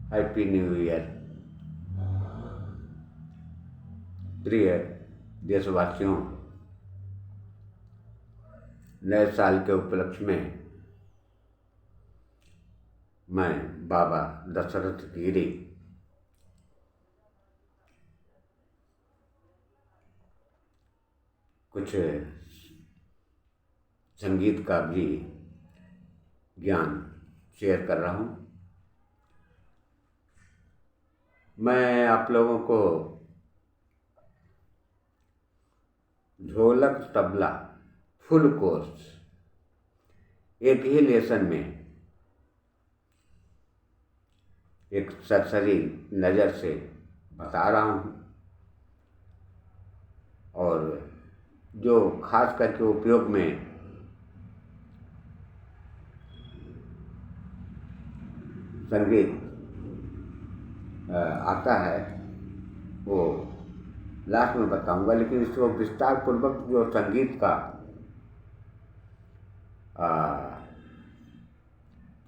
Happy new year. प्रिय देशवासियों, नए साल के उपलक्ष्य में मैं बाबा दशरथ गिरी कुछ संगीत का भी ज्ञान शेयर कर रहा हूँ। मैं आप लोगों को ढोलक तबला फुल कोर्स एक ही लेसन में एक सरसरी नज़र से बता रहा हूँ, और जो खास करके उपयोग में संगीत आता है वो लास्ट में बताऊंगा, लेकिन इसको विस्तार पूर्वक जो संगीत का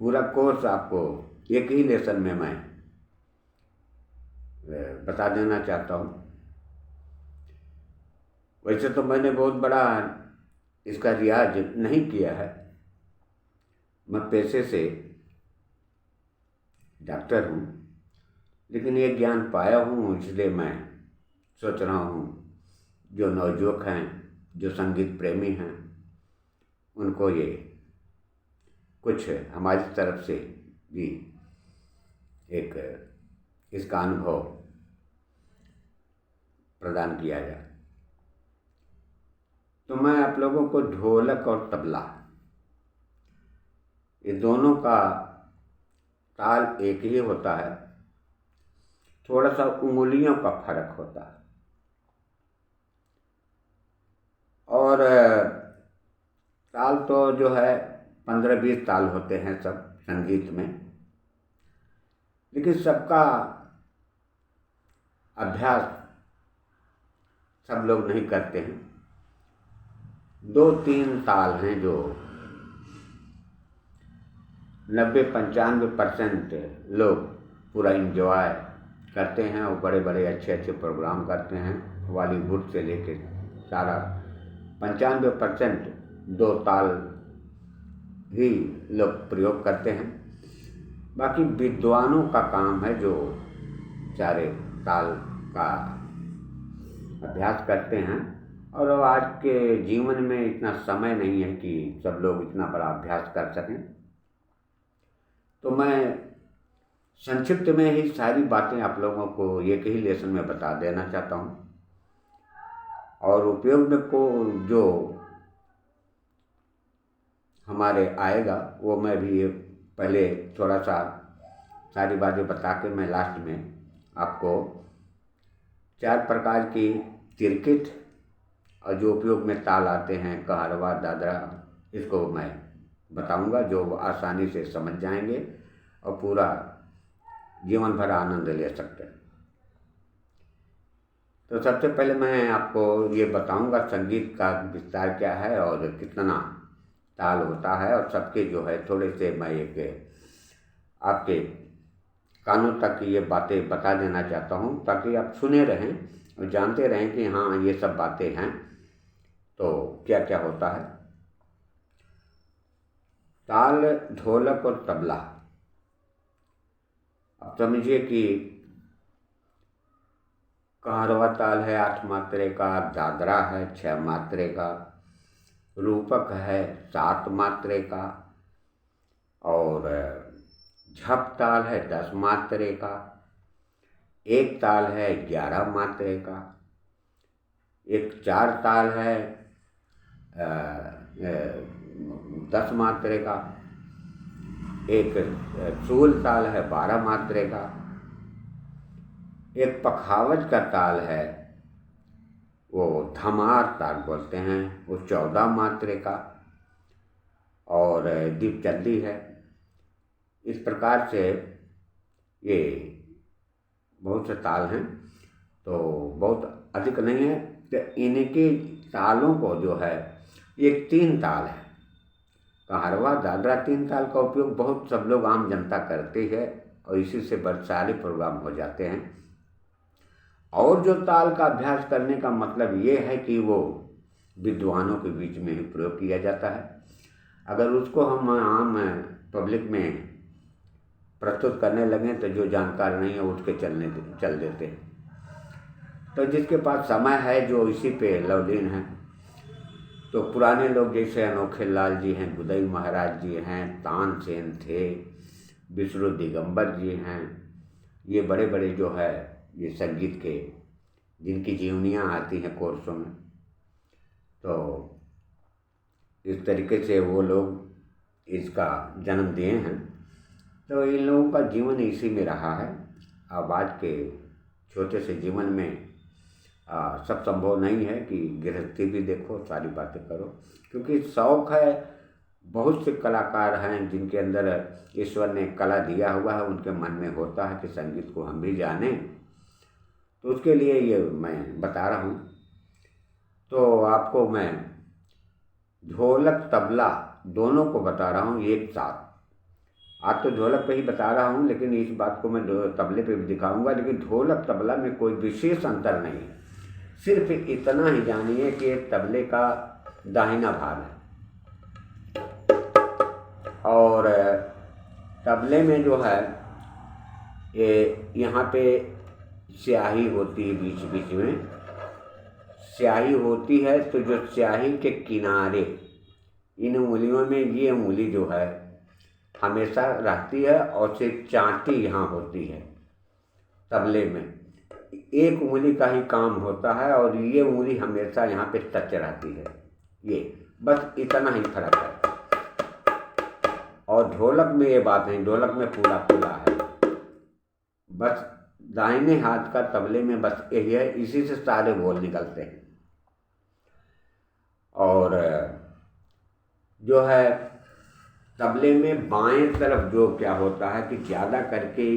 पूरा कोर्स आपको एक ही लेसन में मैं बता देना चाहता हूँ। वैसे तो मैंने बहुत बड़ा इसका रियाज नहीं किया है, मैं पेशे से डॉक्टर हूँ, लेकिन ये ज्ञान पाया हूँ, इसलिए मैं सोच रहा हूँ जो नवयुवक हैं, जो संगीत प्रेमी हैं, उनको ये कुछ हमारी तरफ से भी एक इसका अनुभव प्रदान किया जाए। तो मैं आप लोगों को ढोलक और तबला ये दोनों का ताल एक ही होता है, थोड़ा सा उंगलियों का फर्क होता है। और ताल तो जो है 15-20 ताल होते हैं सब संगीत में, लेकिन सबका अभ्यास सब लोग नहीं करते हैं। 2-3 ताल हैं जो 90-95% लोग पूरा इंजॉय करते हैं, और बड़े बड़े अच्छे अच्छे प्रोग्राम करते हैं, बॉलीवुड से लेके सारा 95% 2 ताल ही लोग प्रयोग करते हैं। बाकी विद्वानों का काम है जो सारे ताल का अभ्यास करते हैं, और आज के जीवन में इतना समय नहीं है कि सब लोग इतना बड़ा अभ्यास कर सकें। तो मैं संक्षिप्त में ही सारी बातें आप लोगों को एक ही लेसन में बता देना चाहता हूँ, और उपयोग में को जो हमारे आएगा वो मैं भी पहले थोड़ा सा सारी बातें बता के मैं लास्ट में आपको 4 प्रकार की तिरकिट और जो उपयोग में ताल आते हैं, कहरवा, दादरा, इसको मैं बताऊंगा, जो आसानी से समझ जाएंगे और पूरा जीवन भर आनंद ले सकते हैं। तो सबसे पहले मैं आपको ये बताऊंगा संगीत का विस्तार क्या है और कितना ताल होता है, और सबके जो है थोड़े से मैं एक आपके कानों तक ये बातें बता देना चाहता हूँ, ताकि आप सुने रहें और जानते रहें कि हाँ ये सब बातें हैं तो क्या क्या होता है। ताल, ढोलक और तबला। अब समझिए कि कहरवा ताल है 8 मात्रे का, दादरा है 6 मात्रे का, रूपक है 7 मात्रे का, और झप ताल है 10 मात्रे का, एक ताल है 11 मात्रे का, एक 4 ताल है 10 मात्रे का, एक सूल ताल है 12 मात्रे का, एक पखावज का ताल है वो धमार ताल बोलते हैं, वो 14 मात्रे का, और दीपचंदी है। इस प्रकार से ये बहुत से ताल हैं, तो बहुत अधिक नहीं है। तो इनके तालों को जो है एक 3 ताल है, कहरवा, दादरा 3 ताल का उपयोग बहुत सब लोग आम जनता करती है, और इसी से बहुत सारे प्रोग्राम हो जाते हैं। और जो ताल का अभ्यास करने का मतलब ये है कि वो विद्वानों के बीच में ही प्रयोग किया जाता है। अगर उसको हम आम पब्लिक में प्रस्तुत करने लगें तो जो जानकार नहीं है उठ के चल देते हैं। तो जिसके पास समय है, जो इसी पे लवलीन है, तो पुराने लोग जैसे अनोखे लाल जी हैं, गुदई महाराज जी हैं, तानसेन थे, विष्णु दिगंबर जी हैं, ये बड़े बड़े जो है ये संगीत के जिनकी जीवनियाँ आती हैं कोर्सों में, तो इस तरीके से वो लोग इसका जन्म दिए हैं। तो इन लोगों का जीवन इसी में रहा है। अब आज के छोटे से जीवन में सब संभव नहीं है कि गृहस्थी भी देखो, सारी बातें करो, क्योंकि शौक़ है। बहुत से कलाकार हैं जिनके अंदर ईश्वर ने कला दिया हुआ है, उनके मन में होता है कि संगीत को हम भी जानें, तो उसके लिए ये मैं बता रहा हूँ। तो आपको मैं ढोलक तबला दोनों को बता रहा हूँ एक साथ। आज तो ढोलक पे ही बता रहा हूँ, लेकिन इस बात को मैं तबले पे भी दिखाऊंगा। लेकिन ढोलक तबला में कोई विशेष अंतर नहीं है, सिर्फ इतना ही जानिए कि तबले का दाहिना भाग है और तबले में जो है ये यहाँ पे स्याही होती है, बीच बीच में स्याही होती है। तो जो स्याही के किनारे इन उंगलियों में ये उंगली जो है हमेशा रहती है और सिर्फ चांटी यहाँ होती है। तबले में एक उंगली का ही काम होता है और ये उंगली हमेशा यहाँ पे टच रहती है। ये बस इतना ही फर्क है। और ढोलक में ये बात नहीं, ढोलक में पूरा खुला है। बस दाहिने हाथ का तबले में बस यही है, इसी से सारे बोल निकलते हैं। और जो है तबले में बाएं तरफ जो क्या होता है कि ज़्यादा करके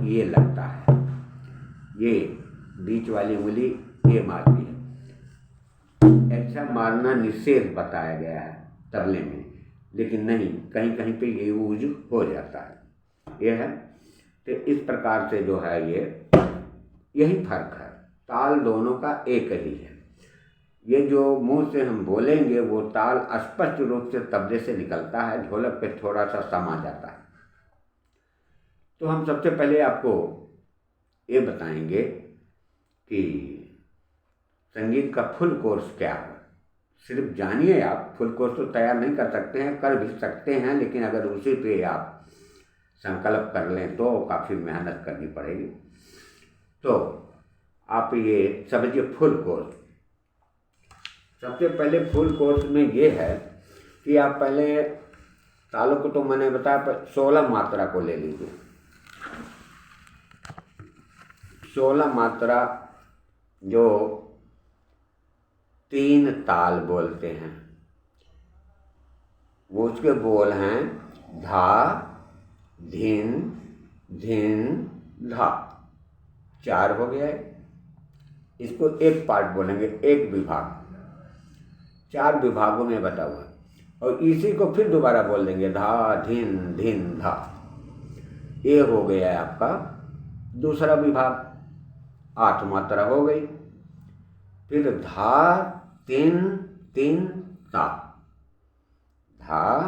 ये लगता है, ये बीच वाली उंगली ये मारती है। ऐसा मारना निषेध बताया गया है तबले में, लेकिन नहीं, कहीं कहीं पे ये यूज हो जाता है। ये है तो इस प्रकार से जो है ये यही फर्क है। ताल दोनों का एक ही है। ये जो मुंह से हम बोलेंगे वो ताल स्पष्ट रूप से तबले से निकलता है, ढोलक पे थोड़ा सा समा जाता है। तो हम सबसे पहले आपको ये बताएंगे कि संगीत का फुल कोर्स क्या है। सिर्फ जानिए, आप फुल कोर्स तो तैयार नहीं कर सकते हैं, कर भी सकते हैं, लेकिन अगर उसी पे आप संकल्प कर लें तो काफ़ी मेहनत करनी पड़ेगी। तो आप ये समझिए फुल कोर्स। सबसे पहले फुल कोर्स में ये है कि आप पहले तालों को तो मैंने बताया 16 मात्रा को ले लीजिए। 16 मात्रा जो 3 ताल बोलते हैं, वो उसके बोल हैं धा, धिन, धिन, धा। 4 हो गया है। इसको एक पार्ट बोलेंगे, एक विभाग। 4 विभागों में बता हुआ, और इसी को फिर दोबारा बोल देंगे धा, धिन, धिन, धा। ये हो गया है आपका दूसरा विभाग, 8 मात्रा हो गई। फिर धा, तिन, तिन, ता, धा,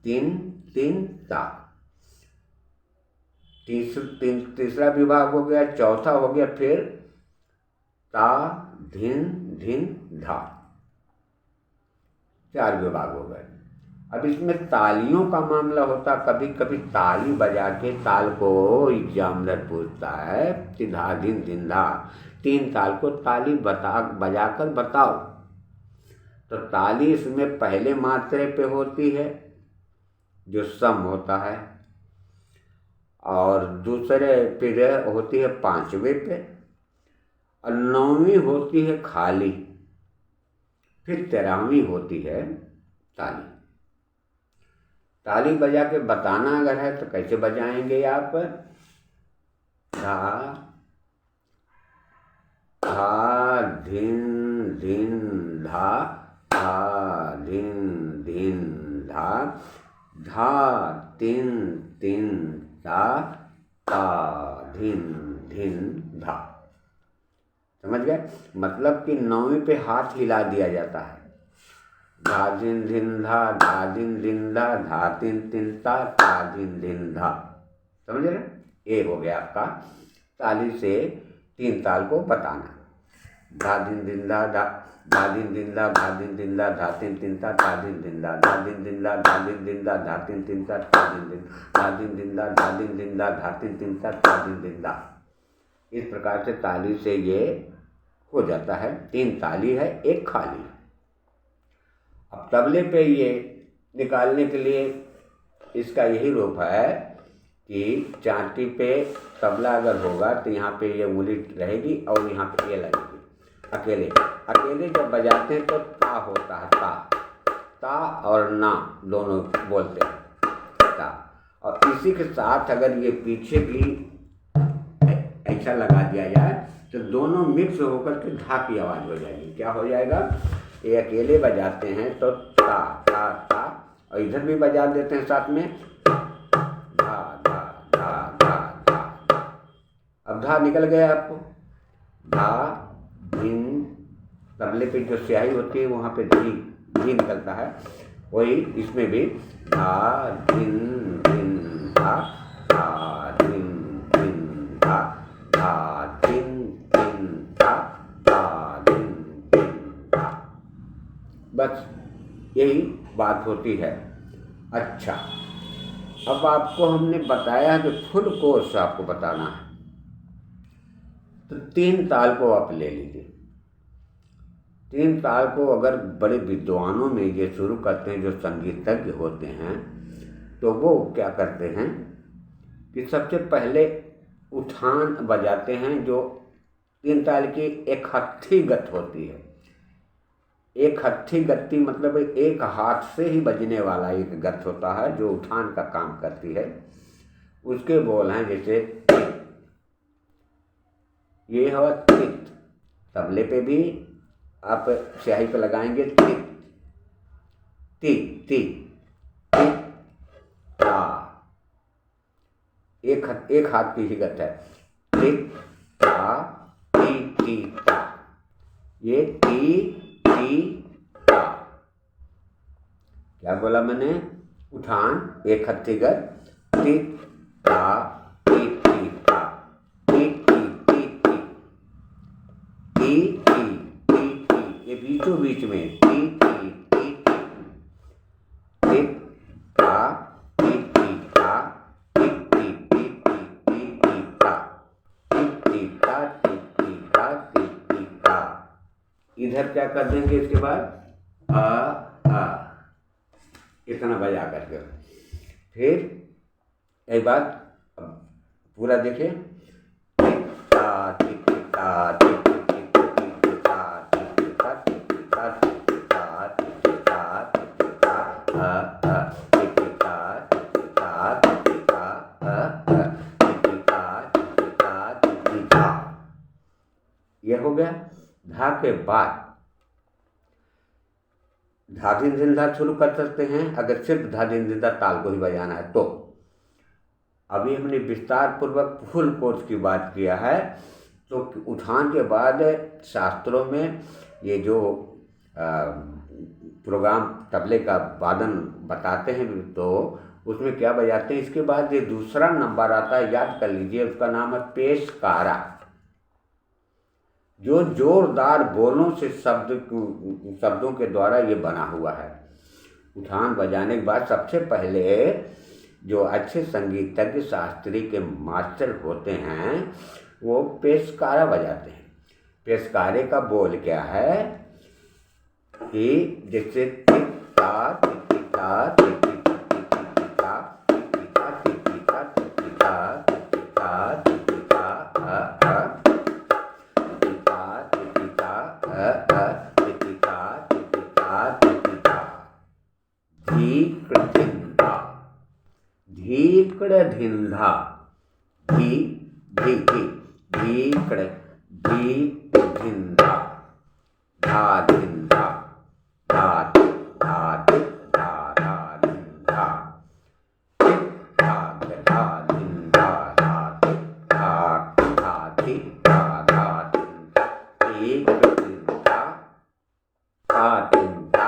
तिन, तिन, ता। तीसरा विभाग हो गया, चौथा हो गया फिर ता, धिन, धिन, धा। 4 विभाग हो गए। अब इसमें तालियों का मामला होता, कभी कभी ताली बजा के ताल को एग्जामिनर पूछता है कि धा, धिन, धिन, धा, 3 ताल को ताली बजाकर बताओ। तो ताली इसमें पहले मात्रे पे होती है जो सम होता है, और दूसरे फिर होती है 5वें पे, और 9वीं होती है खाली, फिर 13वीं होती है ताली। ताली बजा के बताना अगर है तो कैसे बजाएंगे आप? धा, धा, धिन, धिन, धा, धा, धिन, धिन, धा, धा, तिन, तिन, ता, ता धिन धिन धा। समझ गए? मतलब कि नौवीं पे हाथ हिला दिया जाता है। धा धिन धिन धा धिन धिन धा तिन तिन ता धिन धिन धा। समझ रहे? ये हो गया आपका ताली से 3 ताल को बताना। धा दिन दिन धा दिन दिन धा दिन दिन धा तिन तिन ता दिन दिन धा दिन दिन धा दिन दिन धा तिन तिन ता दिन दिन दिन दिन धा दिन दिन धा तिन तिन ता दिन दिन धा। इस प्रकार से ताली से ये हो जाता है। 3 ताली है, 1 खाली है। अब तबले पे ये निकालने के लिए इसका यही रूप है कि चांटी पे तबला अगर होगा तो यहाँ पे ये उंगली रहेगी और यहाँ पे ये लगेगी। अकेले जब बजाते हैं तो ता होता है, ता और ना दोनों बोलते हैं ता। और इसी के साथ अगर ये पीछे भी ऐसा लगा दिया जाए तो दोनों मिक्स होकर के धा की आवाज़ हो जाएगी। क्या हो जाएगा? ये अकेले बजाते हैं तो ता ता ता, और इधर भी बजा देते हैं साथ में धा धा धा धा धा। अब धा निकल गया आपको। धा धिन, तबले पे जो स्याही होती है वहाँ पे धी निकलता है। वही इसमें भी धा धिन धिन धा धिन धिन धा धिन धिन धा धिन धिन धा। बस यही बात होती है। अच्छा, अब आपको हमने बताया कि फुल कोर्स आपको बताना है, तो 3 ताल को आप ले लीजिए। 3 ताल को अगर बड़े विद्वानों में ये शुरू करते हैं, जो संगीतज्ञ होते हैं, तो वो क्या करते हैं कि सबसे पहले उठान बजाते हैं, जो 3 ताल की एक हट्ठी गत होती है। एक हट्ठी गति मतलब एक हाथ से ही बजने वाला एक गत होता है जो उठान का काम करती है। उसके बोल हैं जैसे ये है तित। तबले पे भी आप स्याही पे लगाएंगे तित ती ती ती ता। एक हाथ की ही गत है। तित ता ती ती ता। ये ती ती ता। क्या बोला मैंने? उठान एक हट्ठी गत तित ता ती ती ता। ती ती ती ती ती ती ती ती। ये बीचों बीच में ती ती ती ती। तित ता ती ती ता ती ती ती ती ती ती ता ती ती ता ती ती ता ती ती ता। इधर क्या कर देंगे इसके बाद? आ इतना बजा करके। फिर एक बात पूरा देखिए। ता ती ती ता ती ती ती ती ती ता ती ती ता ती ती ता ती ती ता ती ती ता ती ती ता ती ती ता ती ती ता ती ती ता ती ती ता ती ती ता ती ती ता। ये हो गया। धा के बाद धा दिन दिन धा शुरू कर सकते हैं अगर सिर्फ धा दिन दिन धा ताल को ही बजाना है तो। अभी हमने विस्तार पूर्वक फुल कोर्स की बात किया है। तो उठान के बाद शास्त्रों में ये जो प्रोग्राम तबले का वादन बताते हैं तो उसमें क्या बजाते हैं, इसके बाद ये दूसरा नंबर आता है, याद कर लीजिए, उसका नाम है पेशकारा, जो जोरदार बोलों से शब्दों के द्वारा ये बना हुआ है। उठान बजाने के बाद सबसे पहले जो अच्छे संगीतज्ञ शास्त्री के मास्टर होते हैं वो पेशकारा बजाते हैं। पेशकारे का बोल क्या है कि जैसे टिक ता टिक ता टिक ता टिक ता टिक ता टिक ता टिक ता टिक ता धीकड़ धिंधा धी धी धी धीकड़ धी धिंधा धा धिंधा धा धा धा धा धिंधा धिंधा धा धिंधा धा ता तिन ता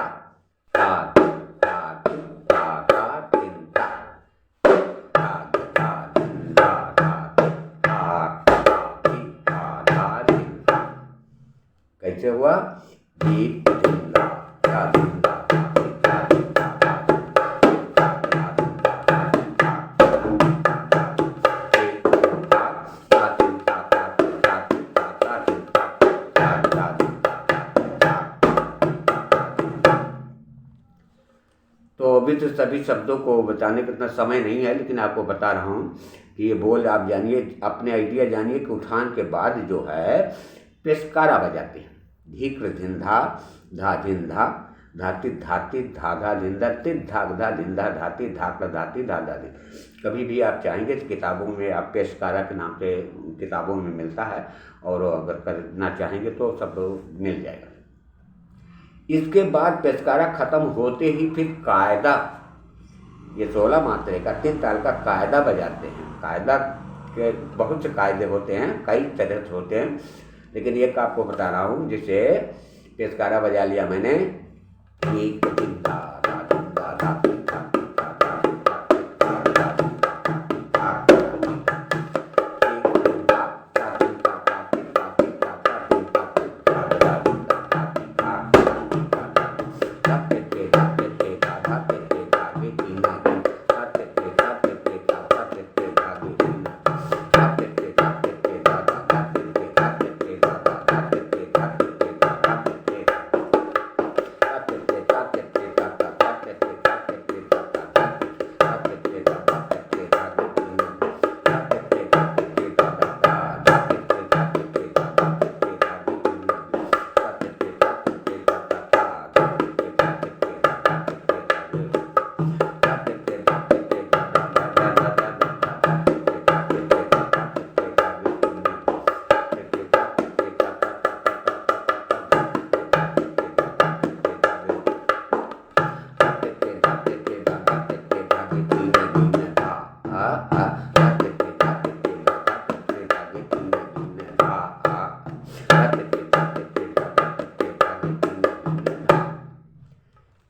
ता तिन ता तिन ता ता तिन ता ता ता तिन ता ता तिन ता ता तिन ता ता तिन ता। कैसे हुआ? दीप दिन दा ता दिन दा ता दिन दा दिन दा ता दिन दा ता दिन दा ता दिन दा ता दिन दा ता दिन दा ता दिन दा ता दिन दा ता दिन दा ता दिन दा ता दिन दा ता दिन दा। तो अभी तो सभी शब्दों को बताने का इतना समय नहीं है, लेकिन आपको बता रहा हूँ कि ये बोल आप जानिए, अपने आइडिया जानिए कि उठान के बाद जो है पेशकारा बजाते हैं। धीक्र धिंधा धा धिंधा धाती धाती धाधा धिंधा तित धाग धा धिंधा धाती धाकड़ धाती धाधा धी। कभी भी आप चाहेंगे तो किताबों में आप पेशकारा के नाम से किताबों में मिलता है, और अगर करना चाहेंगे तो सब मिल जाएगा। इसके बाद पेशकारा खत्म होते ही फिर कायदा, ये 16 मात्रे का 3 ताल का कायदा बजाते हैं। कायदा के बहुत से कायदे होते हैं, कई तरह से होते हैं, लेकिन एक आपको बता रहा हूँ। जैसे पेशकारा बजा लिया मैंने, एक दिन दा दा दिन दा दा दिन दा दिन दा दा दिन दा दा दा दिन दा दा दिन दा दा दिन दा एक दिन दा दा दिन दा दा दिन दा दिन दा दा दिन दा दिन दा दा दिन दा दा दिन दा दा दिन दा दा दा ते ते दा ते ते दा दा ते ते दा गे दिन दा दिन दा ते ते दा ते ते दा दा ते ते दा गे दिन दा ते ते दा ते ते दा दा दा ते ते दा ते ते दा दा दा ते ते दा ते ते दा दा ते ते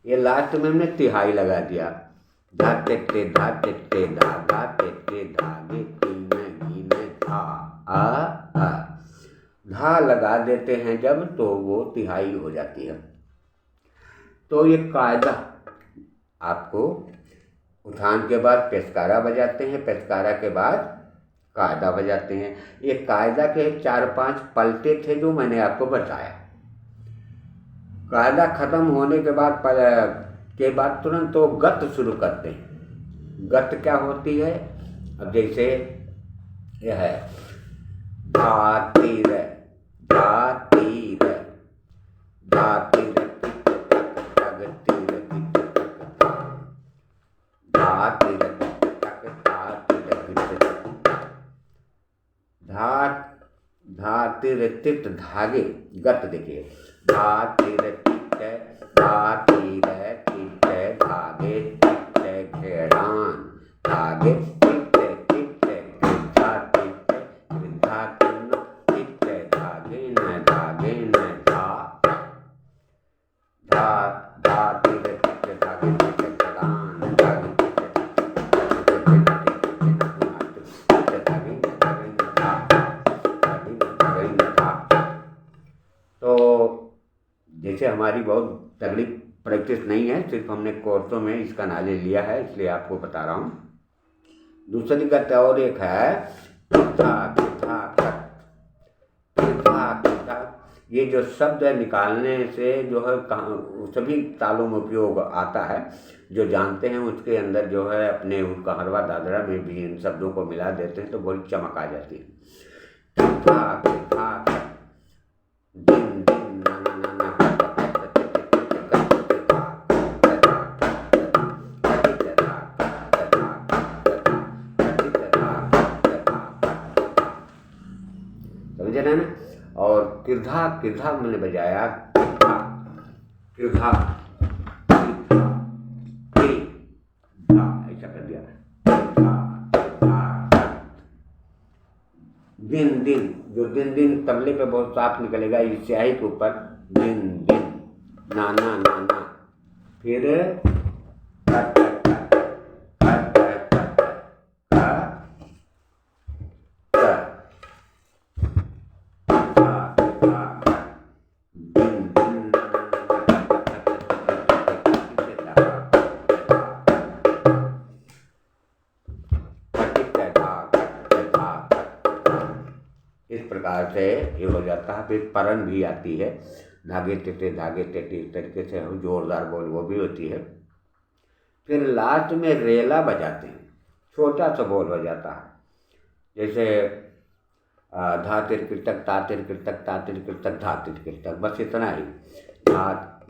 ये लास्ट में हमने तिहाई लगा दिया। धा ते ते धा ते ते धा धा ते ते धागे कीने गीने धा आ। धा लगा देते हैं जब, तो वो तिहाई हो जाती है। तो ये कायदा आपको उठान के बाद पेशकारा बजाते हैं, पेशकारा के बाद कायदा बजाते हैं। ये कायदा के 4-5 पलटे थे जो मैंने आपको बताया। कायदा खत्म होने के बाद तुरंत तो गत शुरू करते हैं। गत क्या होती है? अब जैसे यह है धातीर धातीर धातीर धातिर तित धागे गत देखिए। धातिर तित धातिर तित धागे तित घेड़ान धागे तित तित गृद्धा तित गृद्धा तिन तित धागे न धा धा धातिर तित धागे तित घेड़ान धागे जैसे हमारी बहुत तगड़ी प्रैक्टिस नहीं है, सिर्फ हमने कोर्सों में इसका नॉलेज लिया है, इसलिए आपको बता रहा हूँ। दूसरी गत और एक है पिथा पिथा पिथा पिथा। ये जो शब्द निकालने से जो है सभी तालों में उपयोग आता है। जो जानते हैं उसके अंदर जो है अपने कहरवा दादरा में भी इन शब्दों को मिला देते हैं तो बहुत चमक आ जाती है। पिथा पिथा दिन दिन ना ना ना ना समझे ना। और किरधा किरधा मैंने बजाया किरधा ऐसा कर दिया। दिन दिन जो दिन दिन तबले पे बहुत साफ निकलेगा, इस स्याही के ऊपर दिन दिन ना ना ना ना, फिर क क क क क क इस प्रकार से ये हो जाता है। फिर परन भी आती है, धागे टेटे इस तरीके से हम जोरदार बोल वो भी होती है। फिर लास्ट में रेला बजाते हैं, छोटा सा बोल हो जाता है, जैसे धा तिर कृतक ता तिर कृतक ता तिर कृतक धा तिर कृतक, बस इतना ही। धा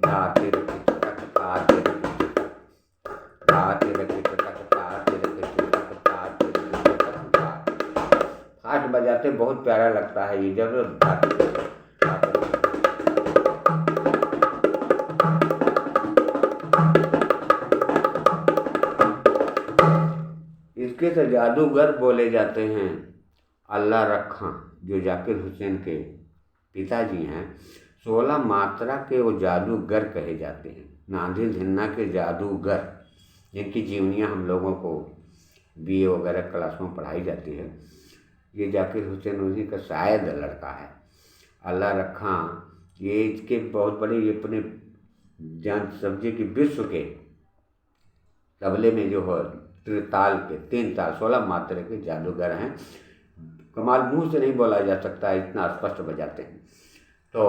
धा तिर कृतक ता तिर कृतक, धा तिर कृतक ता तिर कृतक ता तिर कृतक धा। फास्ट बजाते बहुत प्यारा लगता है ये, जब धा तिर कृतक। इसके तो जादूगर बोले जाते हैं अल्लाह रखा, जो जाकिर हुसैन के पिताजी हैं। 16 मात्रा के वो जादूगर कहे जाते हैं, नादिर धिन्ना के जादूगर, जिनकी जीवनियाँ हम लोगों को BA वगैरह क्लास में पढ़ाई जाती है। ये जाकिर हुसैन उन्हीं का शायद लड़का है, अल्लाह रखा। ये इसके बहुत बड़े, ये अपने जान समझे कि विश्व के तबले में जो है ताल के 3 ताल 16 मात्रा के जादूगर हैं। कमाल मुंह से नहीं बोला जा सकता, इतना स्पष्ट बजाते हैं। तो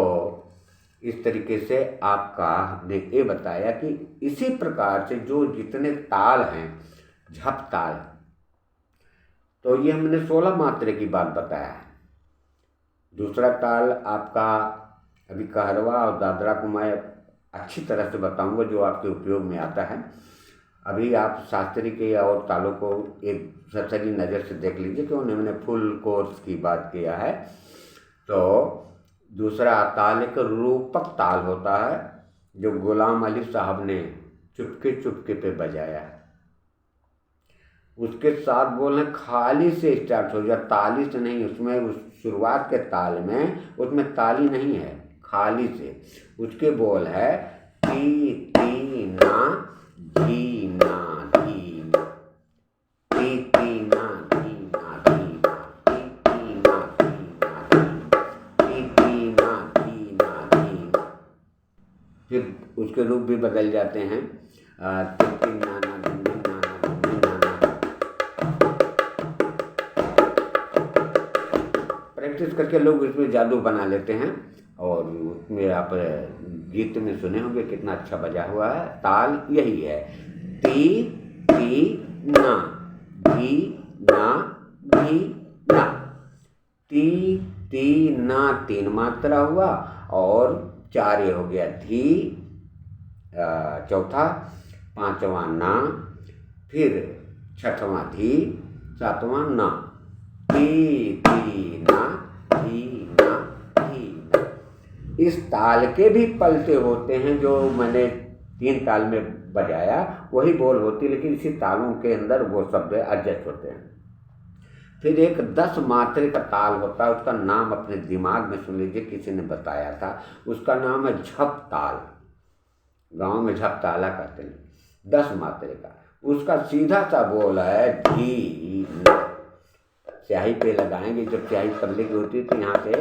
इस तरीके से आपका हमने ये बताया कि इसी प्रकार से जो जितने ताल हैं, झप ताल, तो ये हमने 16 मात्रा की बात बताया है। दूसरा ताल आपका अभी कहरवा और दादरा को मैं अच्छी तरह से बताऊंगा, जो आपके उपयोग में आता है। अभी आप शास्त्री के और तालों को एक सरसरी नज़र से देख लीजिए कि उन्होंने फुल कोर्स की बात किया है। तो दूसरा ताल एक रूपक ताल होता है, जो गुलाम अली साहब ने चुपके चुपके पे बजाया है। उसके साथ बोल रहे खाली से स्टार्ट हो जाए, ताली से नहीं। उसमें उस शुरुआत के ताल में उसमें ताली नहीं है, खाली से। उसके बोल है ती ती ना धी ना धी ना, ती ती ना धी ना धी ना, ती ती ना धी ना धी, ती ती ना धी ना धी। फिर उसके रूप भी बदल जाते हैं, ती ती ना ना धी ना ना धी ना ना। प्रैक्टिस करके लोग इसमें जादू बना लेते हैं। और उसमें आप गीत में सुने होंगे कितना अच्छा बजा हुआ है। ताल यही है, ती ती ना धी ना धी ना, ती ती ना 3 मात्रा हुआ, और 4 ये हो गया धी, चौथा, 5वां ना, फिर 6वां धी, 7वां ना, ती ती ना धी ना धी ना। इस ताल के भी पलटे होते हैं, जो मैंने 3 ताल में बजाया वही बोल होती, लेकिन इसी तालों के अंदर वो शब्द एडजस्ट होते हैं। फिर एक 10 मात्रे का ताल होता है, उसका नाम अपने दिमाग में सुन लीजिए, किसी ने बताया था। उसका नाम है झप ताल, गांव में झप ताला कहते हैं, 10 मात्रे का। उसका सीधा सा बोल है धी ना। स्याही पे लगाएंगे, जब स्याही तबले की होती है तो यहाँ से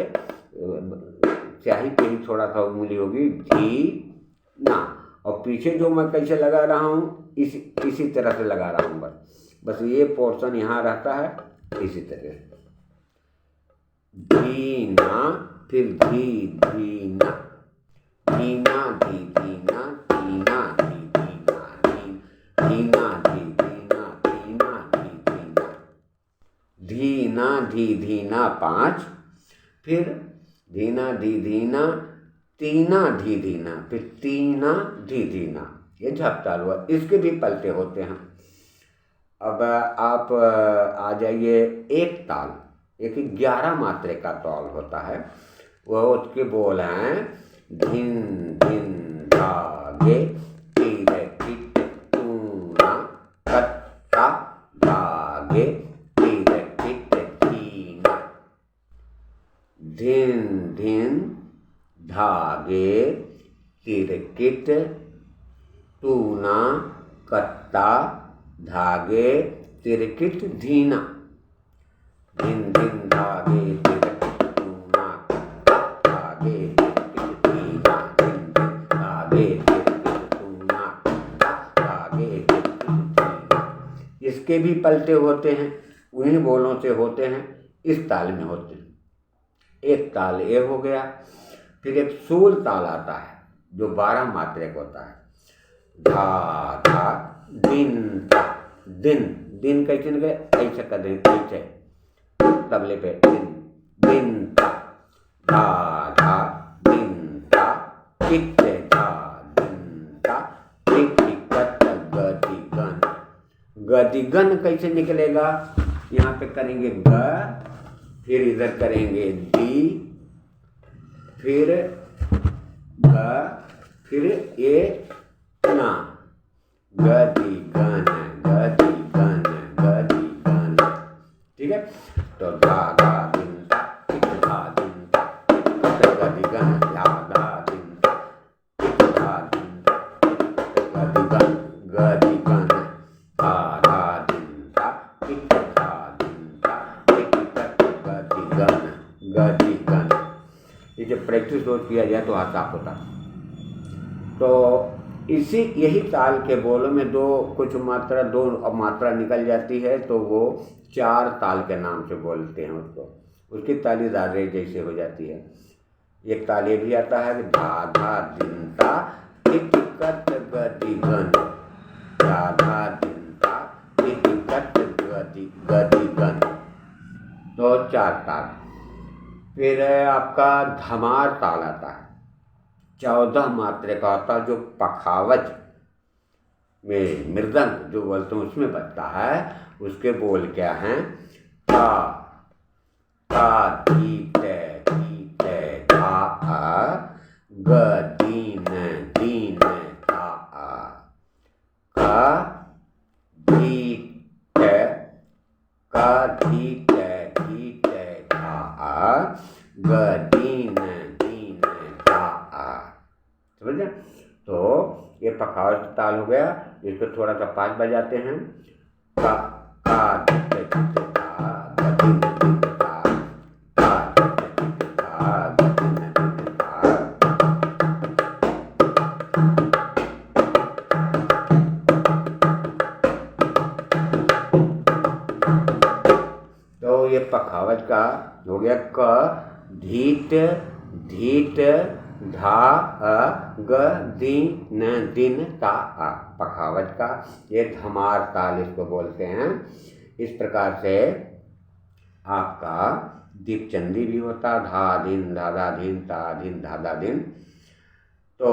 स्याही पे ही थोड़ा सा उंगली होगी, धी ना। और पीछे जो मैं कैसे लगा रहा हूँ, इसी तरह से लगा रहा हूँ, बस ये पोर्शन यहाँ रहता है, इसी तरह से। धी ना, फिर धी धी ना, धी ना धी धी ना, धी ना धी धी ना, धी ना धी धी ना, धी ना धी धी ना, धी ना धी धी ना 5, फिर धी ना धी धी ना, तीना धी धी ना, फिर तीना धी धी ना। ये झप ताल हुआ। इसके भी पलटे होते हैं। अब आप आ जाइए एक ताल, एक 11 मात्रे का ताल होता है। वह उसके बोल हैं धिन धिन धागे तीरे किट तूना कच्चा धागे तीरे किट तीना, धिन धिन धागे तिरकिट तिरकिट तूना कत्ता धागे तिरकिट धीना। दिन दिन धागे तिरकिट तूना कत्ता धागे तिरकिट धीना। दिन दिन धागे तिरकिट तूना कत्ता धागे तिरकिट धीना। इसके भी पलटे होते हैं, उन्हीं बोलों से होते हैं, इस ताल में होते हैं। एक ताल ये हो गया। फिर एक सूल ताल आता है जो 12 मात्रा का होता है। धा धा दिन ता। दिन दिन कैसे न गए, ऐसे कर दें, ऐसे तबले पे दिन दिन ता। धा धा दिन ता टिक धा दिन ता टिक टिकट गदिगन। गदिगन कैसे निकलेगा, यहाँ पे करेंगे ग, फिर इधर करेंगे दी, फिर ग, फिर ए ना। गदिगन गदिगन गदिगन। ठीक है, तो धा धा दिन ता टिक धा दिन ता टिक गदिगन धा धा दिन ता टिक धा दिन ता गदिगन गदिगन धा धा दिन ता टिक धा दिन ता टिक गदिगन गदिगन। ये जब प्रैक्टिस रोज किया जाए तो हाथ साफ होता। तो यही ताल के बोलों में दो मात्रा निकल जाती है, तो वो 4 ताल के नाम से बोलते हैं उसको। उसकी ताली दादरे जैसे हो जाती है। एक ताल ये भी आता है धा धा दिन ता टिकट गदिगन। धा धा दिन ता टिकट गदिगन। तो 4 ताल। फिर आपका धमार ताल आता है, 14 मात्रा का होता है, जो पखावज में मृदंग जो बोलते हैं उसमें बजता है। उसके बोल क्या हैं, ता ता धी ते धा आ ग दीन दीन ता आ का धी ते धा आ ग दीन दीन धा आ। समझे? तो ये पखावज ताल हो गया। इसको थोड़ा सा 5 बजाते हैं। का तो ये पखावज का हो गया। क धीट धीट धा अ ग दीन दिन ता आ, पखावज का। ये धमार ताल इसको बोलते हैं। इस प्रकार से आपका दीपचंदी भी होता, धा दिन धाधा दिन ता दिन धाधा दिन। तो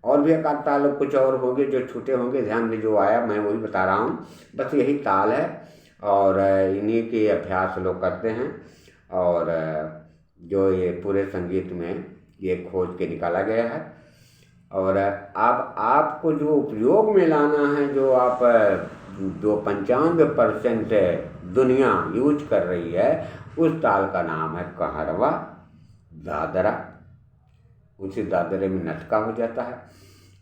और भी एक आध ताल कुछ और होंगे जो छूटे होंगे, ध्यान में जो आया मैं वही बता रहा हूँ। बस यही ताल है और इन्हीं के अभ्यास लोग करते हैं। और जो ये पूरे संगीत में ये खोज के निकाला गया है। और अब आपको जो उपयोग में लाना है, जो आप जो 95% दुनिया यूज कर रही है, उस ताल का नाम है कहरवा दादरा। उसी दादरे में नटका हो जाता है।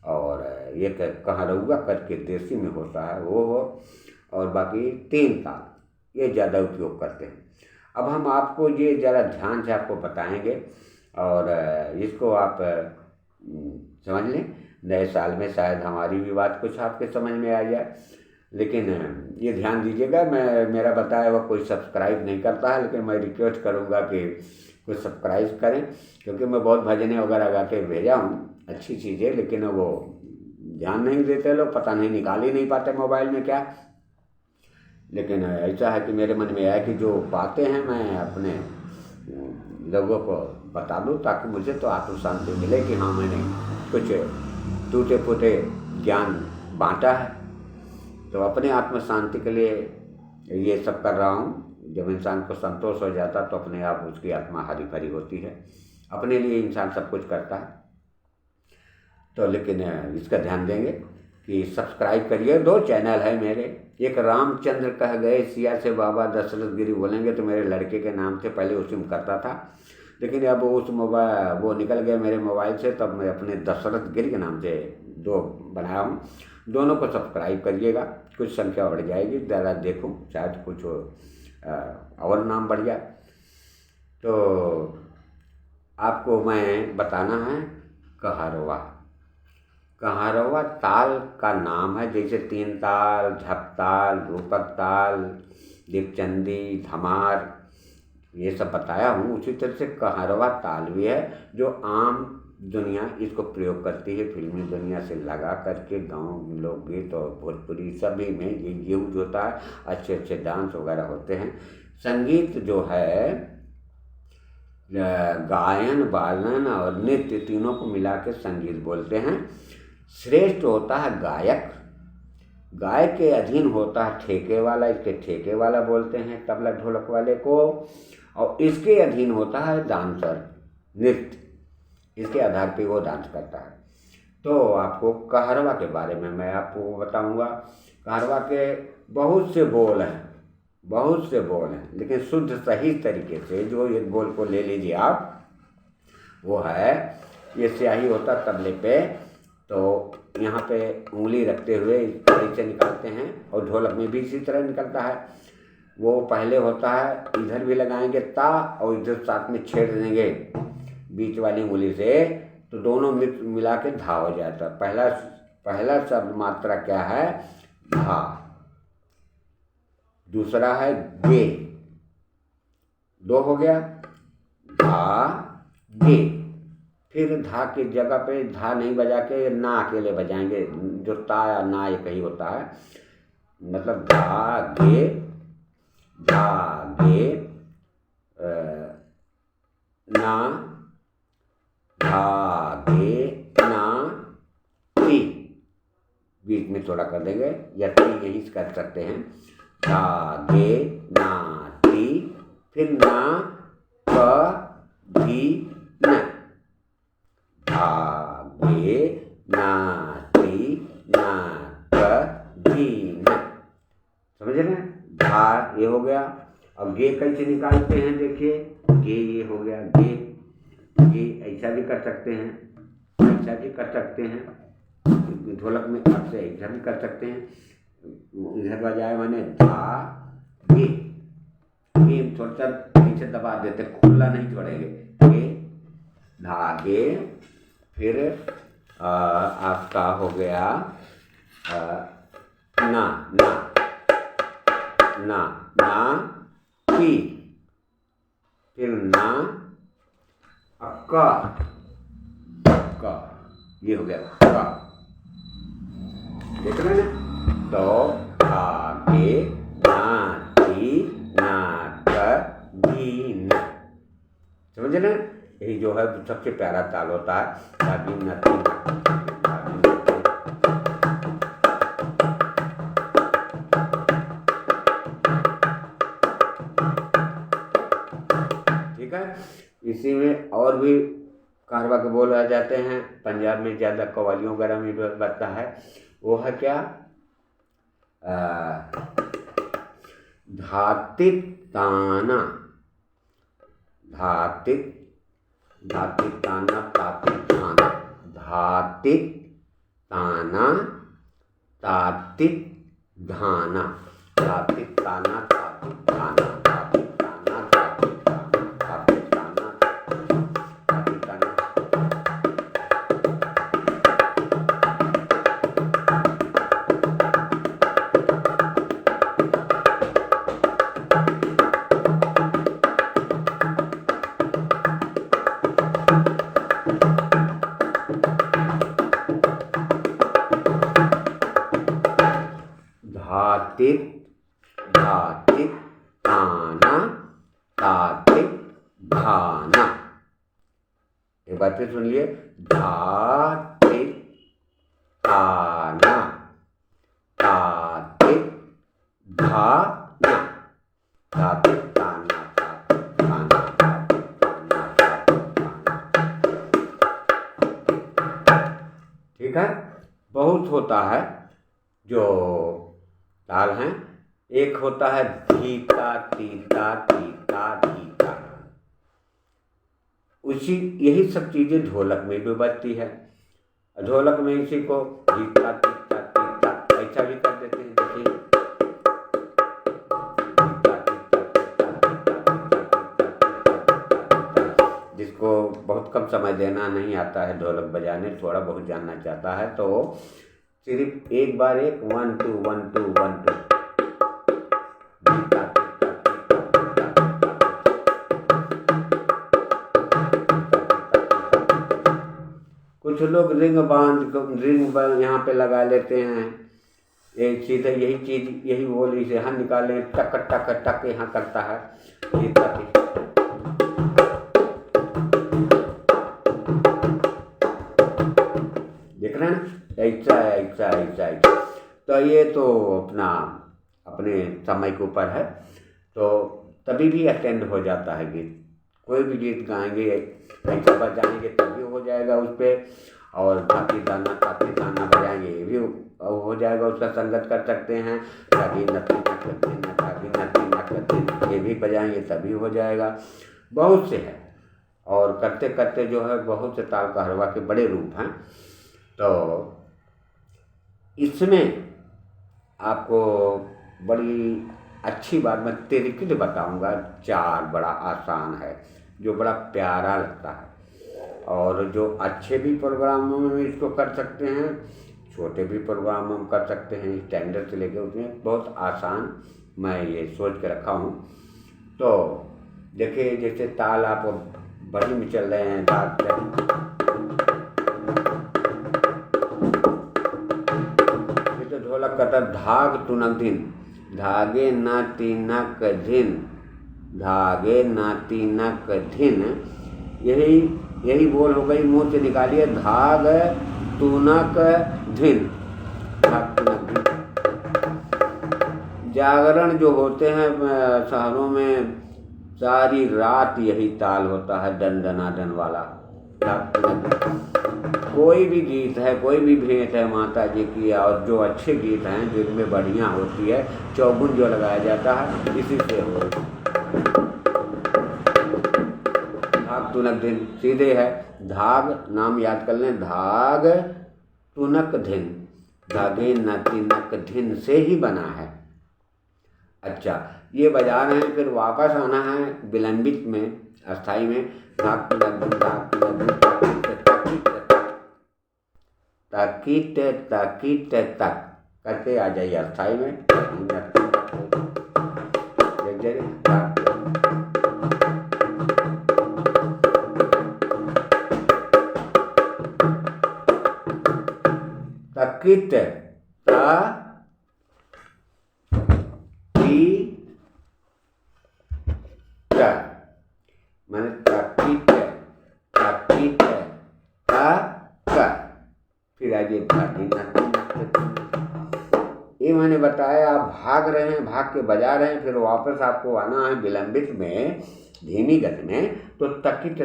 और ये कहरवा करके देसी में होता है वो हो। और बाकी 3 ताल ये ज़्यादा उपयोग करते हैं। अब हम आपको ये ज़रा ध्यान से आपको बताएंगे और इसको आप समझ लें। नए साल में शायद हमारी भी बात कुछ आपके समझ में आ जाए। लेकिन ये ध्यान दीजिएगा, मेरा बताया हुआ कोई सब्सक्राइब नहीं करता है, लेकिन मैं रिक्वेस्ट करूँगा कि कुछ सब्सक्राइब करें, क्योंकि मैं बहुत भजनें वगैरह गा के भेजा हूँ, अच्छी चीज़ें, लेकिन वो ध्यान नहीं देते लोग, पता नहीं निकाल ही नहीं पाते मोबाइल में क्या। लेकिन ऐसा है कि मेरे मन में आया कि जो बातें हैं मैं अपने लोगों को बता दूं, ताकि मुझे तो आत्म शांति मिले कि हाँ मैंने कुछ टूटे फूटे ज्ञान बांटा है। तो अपने आत्म शांति के लिए ये सब कर रहा हूँ। जब इंसान को संतोष हो जाता तो अपने आप उसकी आत्मा हरी भरी होती है। अपने लिए इंसान सब कुछ करता है। तो लेकिन इसका ध्यान देंगे कि सब्सक्राइब करिए। 2 चैनल है मेरे। एक रामचंद्र कह गए सिया से बाबा दशरथ गिरी बोलेंगे, तो मेरे लड़के के नाम से पहले उसी में करता था। लेकिन अब उस मोबाइल वो निकल गया मेरे मोबाइल से, तब मैं अपने दशरथ गिर के नाम से 2 बनाया हूँ। दोनों को सब्सक्राइब करिएगा, कुछ संख्या बढ़ जाएगी, ज़रा देखूँ शायद कुछ और नाम बढ़ जाए। तो आपको मैं बताना है कहारवा। कहारवा ताल का नाम है, जैसे 3 ताल, झपताल, रूपक ताल, दीपचंदी, धमार, ये सब बताया हूँ। उसी तरह से कहारवा ताल भी है जो आम दुनिया इसको प्रयोग करती है, फिल्मी दुनिया से लगा करके गाँव लोकगीत और भोजपुरी सभी में ये यूज होता है। अच्छे अच्छे डांस वगैरह होते हैं। संगीत जो है गायन, वादन और नृत्य तीनों को मिला के संगीत बोलते हैं। श्रेष्ठ होता है गायक, गायक के अधीन होता है ठेके वाला, इसके ठेके वाला बोलते हैं तबला ढोलक वाले को, और इसके अधीन होता है डांसर, नृत्य, इसके आधार पे वो डांस करता है। तो आपको कहारवा के बारे में मैं आपको बताऊंगा। कहारवा के बहुत से बोल हैं, लेकिन शुद्ध सही तरीके से जो एक बोल को ले लीजिए आप, वो है, ये स्याही होता तबले पे, तो यहाँ पे उंगली रखते हुए ऐसे निकालते हैं, और ढोलक में भी इसी तरह निकलता है। वो पहले होता है, इधर भी लगाएंगे ता और इधर साथ में छेड़ देंगे बीच वाली उंगली से, तो दोनों मिला के धा हो जाता है। पहला शब्द मात्रा क्या है? धा। दूसरा है गे, 2 हो गया, धा गे। फिर धा की जगह पे धा नहीं बजा के ना अकेले बजाएंगे, जो ता या ना एक ही होता है। मतलब धा गे ना, धा गे ना ती, बीच में थोड़ा कर देंगे, या ती यही कर सकते हैं। धा गे ना ती, फिर ना प धी न, धा गे ना ती ना प धी न, समझे ना? धा ये हो गया। अब गे कैसे निकालते हैं देखिए, गे ये हो गया, गे ऐसा भी कर सकते हैं, ऐसा भी कर सकते हैं, ढोलक में आपसे ऐसा भी कर सकते हैं, इधर बजाए मैंने धा गे, थोड़ा सा नीचे दबा देते, खुला नहीं छोड़ेंगे, गे धा गे। फिर आपका हो गया ना ना ना ना ती, फिर ना का, ये हो गया का, देख रहे हैं? तो आगे ना ती ना क दी न, समझे ना? यही जो है सबसे प्यारा ताल होता है। दादी नती, ठीक है। इसी में और भी कारवा के बोल आ जाते हैं। पंजाब में ज़्यादा कव्वालियों वगैरह में भी बनता है। वो है क्या? धातित ताना, धातित ताना, तातित ताना, धातित ताना, तातित धाना, धातित ताना, तातित धाना, धातित ताना, तातित धाना, धातित ताना, तातित ताना। धातित, धातित ताना, तातित धाना। एक बार फिर सुन लिए, धातित ताना, तातित धाना, धातित ताना, तातित धाना, तातित ताना, तातित धाना। ठीक है। बहुत होता है जो ताल हैं। एक होता है धीता तीता तीता धीता, उसी यही सब चीज़ें ढोलक में भी बजती है। ढोलक में इसी को गीता तीता तीता ऐसा भी कर देते हैं। देखिए जिसको बहुत कम समय देना नहीं आता है ढोलक बजाने, थोड़ा बहुत जानना चाहता है, तो सिर्फ एक बार 1 2 1 2 1 2 कुछ लोग रिंग यहाँ पे लगा लेते हैं। एक सीधे यही चीज यही बोली से हम निकाले टक टक टक यहाँ करता है। देख रहे हैं ऐसा ऐसा ऐसा ऐसा। तो ये तो अपने समय के ऊपर है, तो तभी भी अटेंड हो जाता है गीत। कोई भी गीत गाएंगे ऐसा बजाएंगे तभी हो जाएगा उस पर। और ताकी दाना बजाएंगे ये भी हो जाएगा, उसका संगत कर सकते हैं। ताकी नती ये भी बजाएंगे तभी हो जाएगा। बहुत से है, और करते करते जो है बहुत से ताल कहरवा के बड़े रूप हैं। तो इसमें आपको बड़ी अच्छी बात मैं तरीके से बताऊंगा। 4 बड़ा आसान है जो बड़ा प्यारा लगता है, और जो अच्छे भी प्रोग्रामों में इसको कर सकते हैं, छोटे भी प्रोग्रामों में कर सकते हैं, स्टैंडर्ड से लेकर उसमें बहुत आसान मैं ये सोच के रखा हूँ। तो देखिए जैसे ताल आप बड़ी में चल रहे हैं, ये तो ढोलक करता धाग तुनक दिन, धागे ना तीनक धिन, धागे ना तीनक धिन। यही बोल हो गई, मुंह से निकालिए धाग तुनक धिन, धाग तुनक धिन। जागरण जो होते हैं शहरों में, सारी रात यही ताल होता है, दन वाला। कोई भी गीत है, कोई भी भेंट है माता जी की, और जो अच्छे गीत हैं जिनमें बढ़िया होती है, चौगुन जो लगाया जाता है इसी से हो। धाग तुनक धिन सीधे है, धाग नाम याद कर लें, धाग तुनक धिन, धागे न तिनक धिन से ही बना है। अच्छा, ये बजा रहे हैं, फिर वापस आना है विलंबित में, अस्थाई में। धाग तुनक धिन, धाग तुनक धिन, ताकीट ताकीट तक करके आ जाइए अस्थाई में। तकिट मैंने तकिट तकिट फिर आइए ये मैंने बताया। आप भाग रहे हैं, भाग के बजा रहे हैं, फिर वापस आपको आना है विलंबित में, धीमी गति में, तो तकिट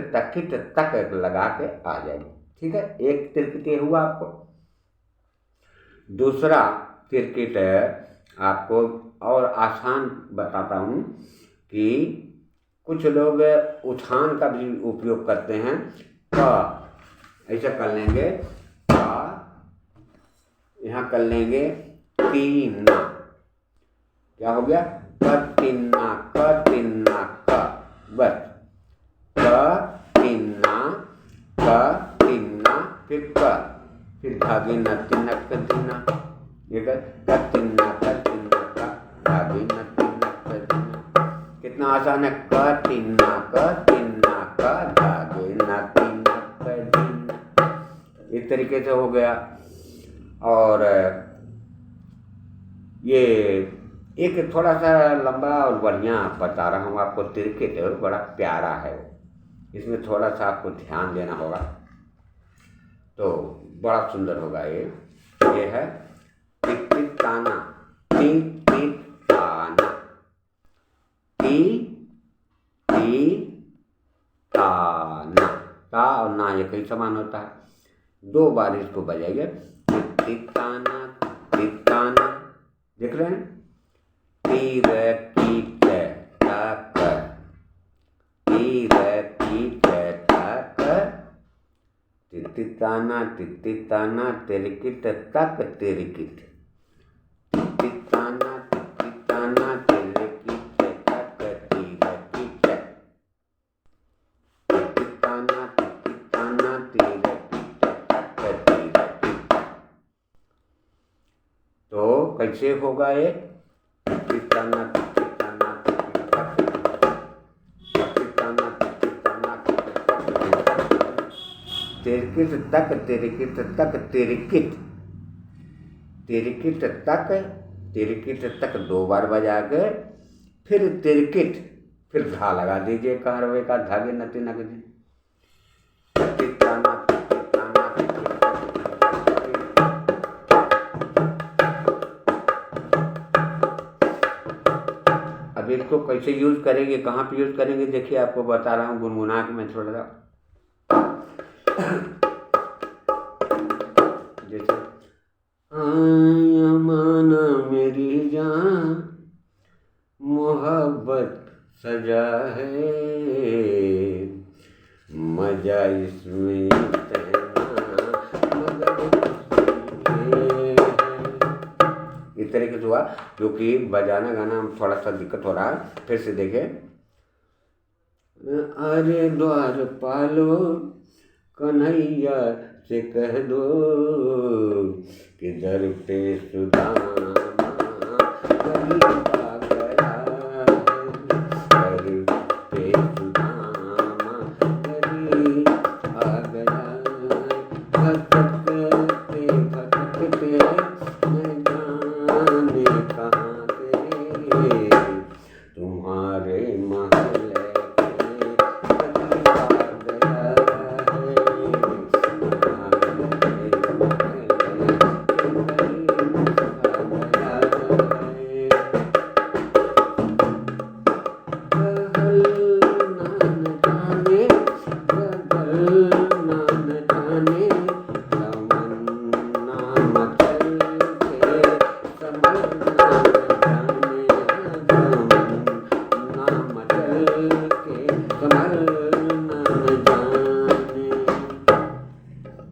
तक लगा के आ जाएगी। ठीक है, एक तिरकिट हुआ आपको। दूसरा तिरकिट आपको और आसान बताता हूँ कि कुछ लोग उठान का भी उपयोग करते हैं। ऐसा कर लेंगे, यहाँ कर लेंगे तीना, क्या हो गया, कतिन्ना कतिन्ना क, बस कतिन्ना कतिन्ना, फिर धागे न तिनक कतिन्ना, ये कतिन्ना कतिन्ना का, धागे न तिनक कतिन्ना। कितना आसान है, कतिन्ना कतिन्ना का, धागे न तिनक कतिन्ना। इस तरीके से हो गया। और ये एक थोड़ा सा लंबा और बढ़िया बता रहा हूँ आपको तिरकिट, बड़ा प्यारा है, इसमें थोड़ा सा आपको ध्यान देना होगा, तो बड़ा सुंदर होगा। ये है टिक टिक ताना, टिक टिक ताना, टी टी ताना, ता और ना ये कई समान होता है। 2 बार इसको बजाइए, टिक ताना टिक ताना, देख रहे हैं, तीर कीट तक, तीर कीट तक, तिताना तिताना तिरकिट तक तिरकिट, तिताना तिताना तिरकिट तक तिरकिट, तिताना तिताना तिरकिट तक तिरकिट। तो कैसे होगा ये? तिताना तिताना तिरकिट तक तिरकिट तक तिरकिट, तिरकिट तक, तिरकिट तक 2 बार बजा के फिर तिरकिट, फिर धा लगा दीजिए कारवे का, धागे नती नक दी। तिताना तिताना अब इसको कैसे यूज करेंगे, कहाँ पे यूज करेंगे, देखिए आपको बता रहा हूँ गुनगुना के मैं थोड़ा सा। जैसे माना मेरी जान मोहब्बत सजा है, मजा इसमें इस तरीके से हुआ। जो कि बजाना गाना में थोड़ा सा दिक्कत हो रहा है। फिर से देखें। अरे द्वार पालो कन्हैया से कह दो कि दर पे सुदामा गरीब आ गया है, दर पे सुदामा गरीब आ गया है, भटकते भटकते न जाने कहाँ से तुम्हारे महल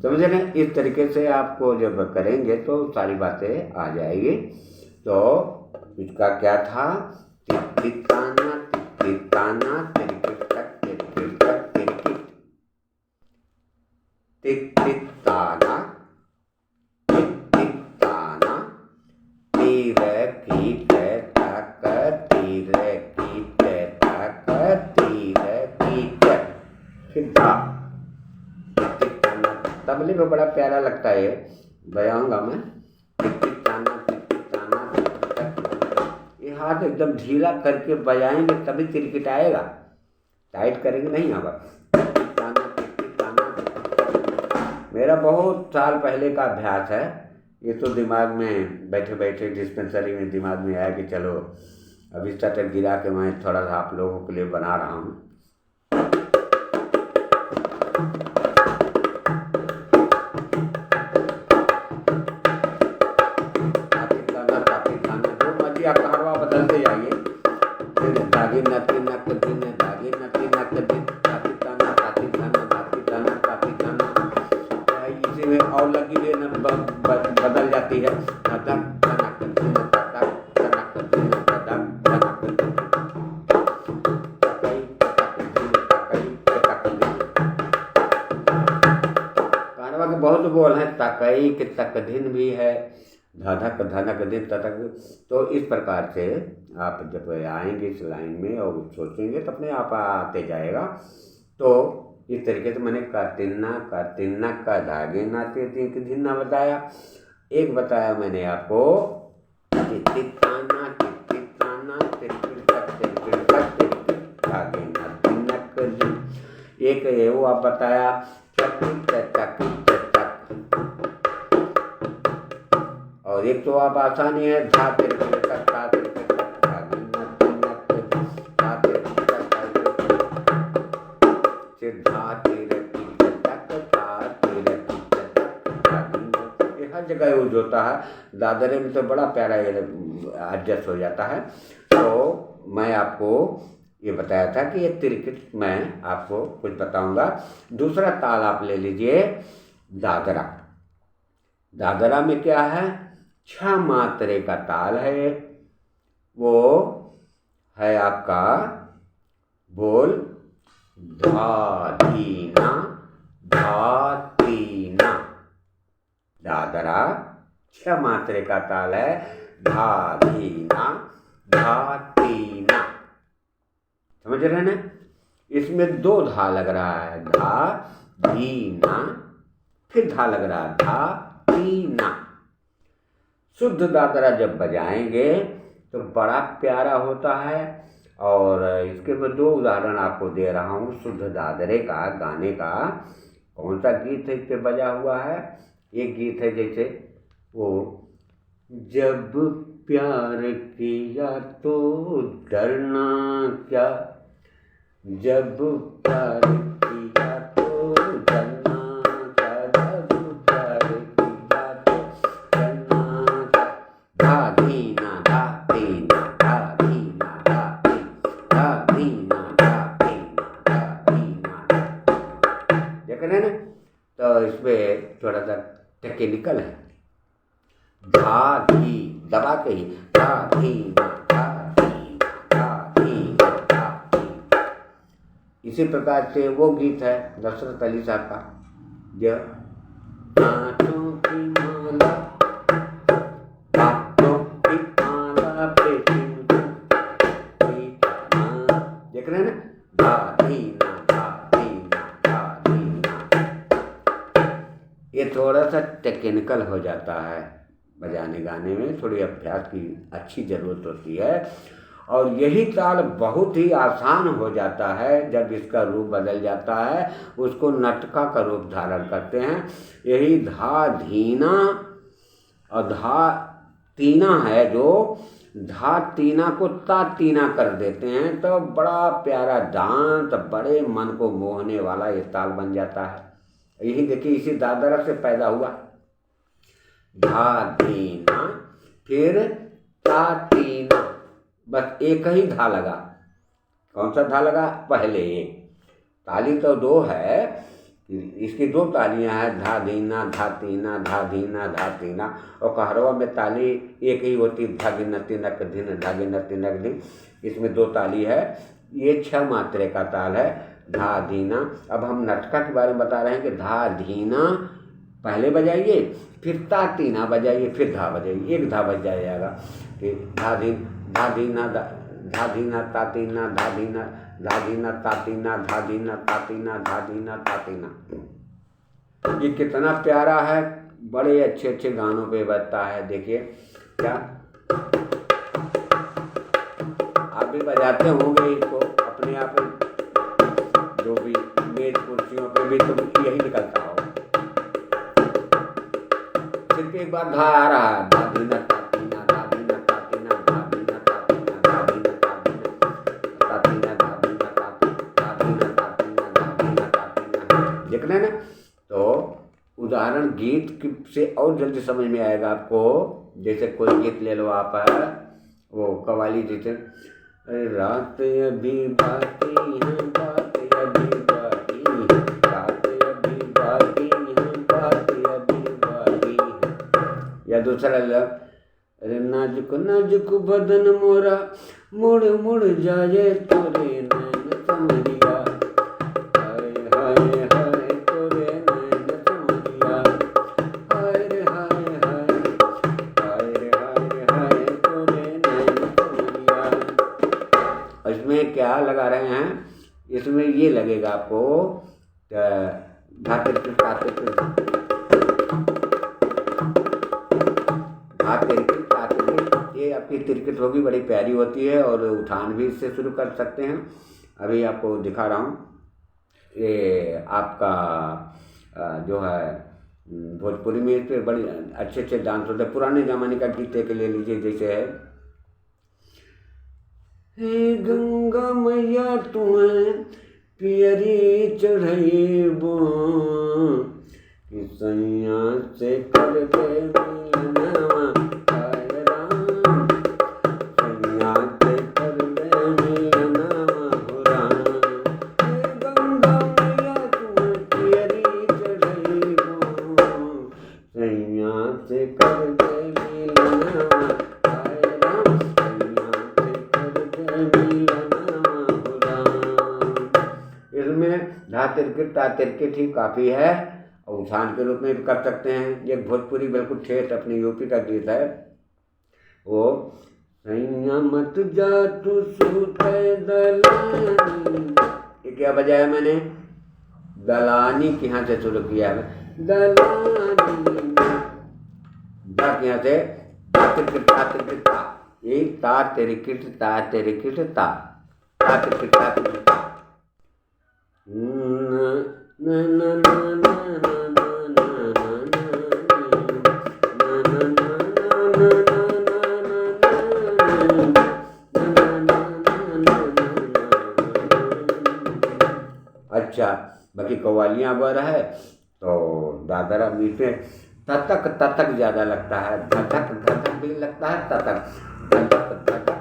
समझे ना। इस तरीके से आपको जब करेंगे तो सारी बातें आ जाएगी। तो इसका क्या था? तिताना तिताना तिरकिट तक तिरकिट तक तिरकिट, तिताना तिताना तिरकिट तक तिरकिट तक तिरकिट। सीधा तबले में बड़ा प्यारा लगता है, बजाऊंगा मैं। ये हाथ एकदम ढीला करके बजाएंगे तभी तिरकिट आएगा, टाइट करेंगे नहीं होगा। मेरा बहुत साल पहले का अभ्यास है। ये तो दिमाग में बैठे बैठे डिस्पेंसरी में दिमाग में आया कि चलो अब इस तरह गिरा के मैं थोड़ा सा आप लोगों के लिए बना रहा हूँ। बदलते जाइए। धागे नती नक दिन, धागे नती नक दिन, ताती ताना ताती ताना ताती ताना ताती ताना। इसी में और लगी हुई बदल जाती है। धक धनक दिन धक धनक दिन धक धनक दिन, तकई तक दिन तकई तक दिन। कारवा के बहुत बोल हैं, तकई के तक दिन भी है, धधक धनक दिन तक। तो इस प्रकार से आप जब आएंगे इस लाइन में और सोचेंगे तो अपने आप आते जाएगा। तो इस तरीके से मैंने कातिन्ना का धागे नाते धिन्ना बताया। एक बताया मैंने आपको तिताना धागे नातिनक दिन। एक ये वो आप बताया और एक तो आप आसानी है धा तिरकिट तक ता तिरकिट तक धागे नक धा तिरकिट तक ता तिरकिट तक धागे। ये हर जगह यूज होता है। दादरे में तो बड़ा प्यारा ये एडजस्ट हो जाता है। तो मैं आपको ये बताया था कि ये तिरकिट मैं आपको कुछ बताऊंगा। दूसरा ताल आप ले लीजिए दादरा। दादरा में क्या है? 6 मात्रे का ताल है। वो है आपका बोल धा धीना धा तीना। दादरा 6 मात्रे का ताल है। धा धीना धा तीना। समझ रहे हैं ना? इसमें 2 धा लग रहा है, धा धीना, फिर धा लग रहा है धा तीना। शुद्ध दादरा जब बजाएंगे तो बड़ा प्यारा होता है। और इसके मैं 2 उदाहरण आपको दे रहा हूँ शुद्ध दादरे का, गाने का। कौन सा गीत है इस पे बजा हुआ है? एक गीत है जैसे वो, जब प्यार किया तो डरना क्या, जब प्यार किया तो डरना क्या, जब प्यार किया तो डरना क्या। धा धीना धा तीना धा धीना धा तीना धा धीना धा तीना धा धीना। देख रहे हैं ना? तो इसमें थोड़ा सा टेक्निकल है। धा धी दबा के ही धा धीना धा धीना धा धीना धा धीना। इसी प्रकार से वो गीत है दशरथ अली साहब का, जो हाथों की माला हाथों की माला पे सिंदूर। देख रहे हैं ना? धा धीना धा धीना धा धीना। ये थोड़ा सा टेक्निकल हो जाता है। बजाने गाने में थोड़ी अभ्यास की अच्छी ज़रूरत होती है। और यही ताल बहुत ही आसान हो जाता है जब इसका रूप बदल जाता है, उसको नटका का रूप धारण करते हैं। यही धा धीना और धा तीना है, जो धा तीना को ता तीना कर देते हैं तो बड़ा प्यारा दांत, बड़े मन को मोहने वाला ये ताल बन जाता है। यही देखिए, इसी दादरा से पैदा हुआ। धा धीना फिर ता तीना, बस एक ही धा लगा। कौन सा धा लगा? पहले एक ताली तो 2 है, इसकी 2 तालियां हैं, धा धीना धा तीना धा धीना धा तीना। और कहरवा में ताली एक ही होती, धा गिना तिनक धिन धा गिना तिनक धिन। इसमें 2 ताली है। ये 6 मात्रे का ताल है, धा धीना। अब हम नटका के बारे में बता रहे हैं कि धा धीना पहले बजाइए, फिर ता तीना बजाइए, फिर धा बजाइए, एक धा बज जाएगा कि धा धीना धा धीना ता तीना धा धीना ता तीना धा धीना ता तीना धा धीना ता तीना। ये कितना प्यारा है, बड़े अच्छे अच्छे गानों पे बजता है। देखिए क्या आप भी बजाते होंगे इसको अपने आप, जो भी मेज कुर्सियों पे भी तो यही निकलता हो। सिर्फ एक बार धा आ रहा है, धा धीना ता तीना धा धीना ता तीना धा धीना ता तीना धा धीना ता तीना ता तीना धा धीना ता तीना धा धीना ता तीना धा धीना ता तीना। देख रहे हैं ना? तो उदाहरण गीत से और जल्दी समझ में आएगा आपको। जैसे कोई गीत ले लो आप, वो कव्वाली जैसे, रात अभी बाकी है बात अभी बाकी है, रात अभी बाकी है बात अभी बाकी है। या दूसरा लग, अरे नाजुक नाजुक बदन मोरा मुड़ मुड़ जाए तोरे नैन समरिया, हाय हाय हाय तोरे नैन समरिया, हाय रे हाय हाय हाय रे हाय हाय तोरे नैन समरिया। इसमें क्या लगा रहे हैं? इसमें ये लगेगा आपको भाते ये आपकी तिरकिट होगी, बड़ी प्यारी होती है। और उठान भी इससे शुरू कर सकते हैं। अभी आपको दिखा रहा हूँ, ये आपका जो है भोजपुरी में इस पर बड़ी अच्छे अच्छे डांस होते हैं। पुराने ज़माने का गीत के ले लीजिए, जैसे है, हे गंगा मैया तुम्हें पियरी चढ़ैबो, किसैया से कर दे मिलनवा, हाय राम सैया से कर दे मिलनवा हो राम। हे गंगा मैया तुम्हें पियरी चढ़ैबो, कर दे मिलनवा, हाय राम सैया से कर दे मिलनवा हो राम। इसमें धा तिरकिट ता तिरकिट ही काफ़ी है और उछान के रूप में भी कर सकते हैं। ये भोजपुरी बिल्कुल ठेठ अपने यूपी का गीत है। वो सैया मत जा तू सूते दलानी, ये क्या बजाया मैंने, दलानी के यहाँ से शुरू किया है, दलानी दा के यहाँ से ता तिरकिट ता, ये ता तिरकिट ता तिरकिट ता, ता तिरकिट ता तिरकिट ता, ना ना ना ना अच्छा। बाकी कव्वालियाँ बर है तो दादरा मीठे ततक ततक ज़्यादा लगता है, धधक धधक भी लगता है, ततक धधक धधक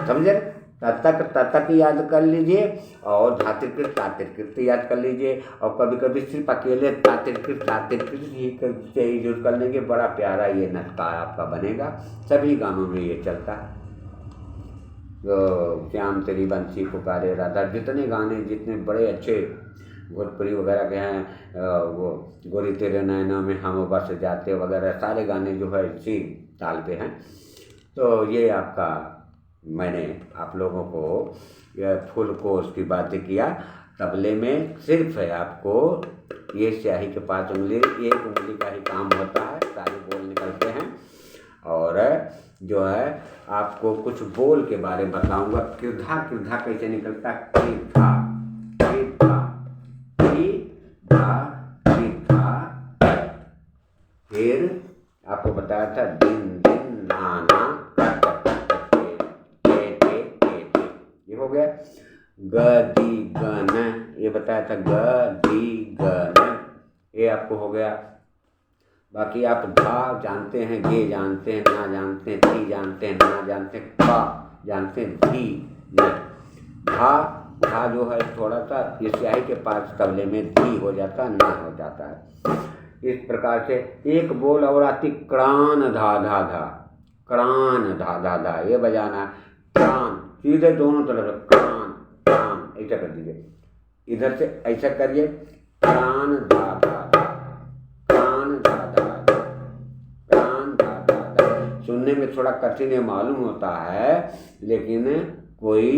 समझे। ततक ततक याद कर लीजिए और धातिरकृत तातिरकृत याद कर लीजिए और कभी कभी सिर्फ अकेले तातिरकृत ही यूज कर लेंगे। बड़ा प्यारा ये नटका आपका बनेगा। सभी गानों में ये चलता है। तो श्याम तेरी बंसी पुकारे राधा, जितने गाने जितने बड़े अच्छे भोजपुरी वगैरह के हैं, वो गोरी तेरे नैनों में हम बस जाते वगैरह सारे गाने जो है इसी ताल पे हैं। तो ये आपका मैंने आप लोगों को यह फुल कोर्स की बातें किया। तबले में सिर्फ है आपको ये स्याही के 5 उंगली, 1 उंगली का ही काम होता है, सारे बोल निकलते हैं। और जो है आपको कुछ बोल के बारे में बताऊंगा। किरधा किरधा कैसे निकलता है, किरधा किरधा किरधा किरधा। फिर आपको बताया था दिन दिन नाना ये हो गया। गदी गन ये बताया था, गदी गन ये आपको हो गया। बाकी आप धा जानते हैं, गे जानते हैं, ना जानते हैं, धी जानते हैं, ना जानते हैं, पा जानते हैं, धी धा धा जो है थोड़ा सा ये स्याही के 5 तबले में धी हो जाता है, ना हो जाता है। इस प्रकार से एक बोल और आती क्रान धा धा धा, क्रान धा धा धा ये बजाना। क्रान सीधे दोनों तरफ क्रान क्रान ऐसा कर दीजिए। इधर से ऐसा करिए, क्रान धा धा धा, क्रान धा धा धा, क्रान धा धा धा। सुनने में थोड़ा कठिन मालूम होता है लेकिन कोई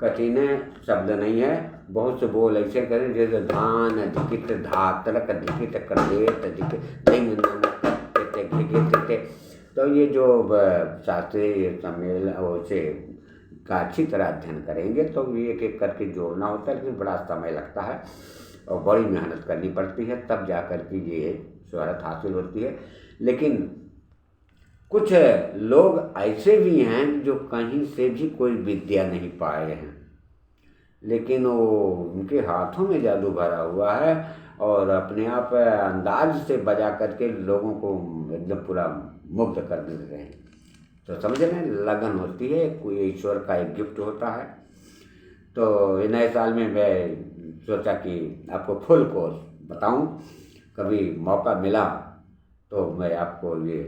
कठिन शब्द नहीं है। बहुत से बोल ऐसे करें जैसे धान धिकित धातरक धिकित करदेत धिकित धिकित। तो ये जो शास्त्रीय सम्मेलन से का अच्छी तरह अध्ययन करेंगे तो ये एक एक करके जोड़ना होता है, लेकिन बड़ा समय लगता है और बड़ी मेहनत करनी पड़ती है, तब जा कर के ये शोहरत हासिल होती है। लेकिन कुछ लोग ऐसे भी हैं जो कहीं से भी कोई विद्या नहीं पाए हैं, लेकिन वो उनके हाथों में जादू भरा हुआ है और अपने आप अंदाज से बजा करके लोगों को एकदम पूरा मुग्ध कर देते हैं। तो समझ रहे हैं, लगन होती है, कोई ईश्वर का एक गिफ्ट होता है। तो नए साल में मैं सोचा कि आपको फुल कोर्स बताऊं, कभी मौका मिला तो मैं आपको ये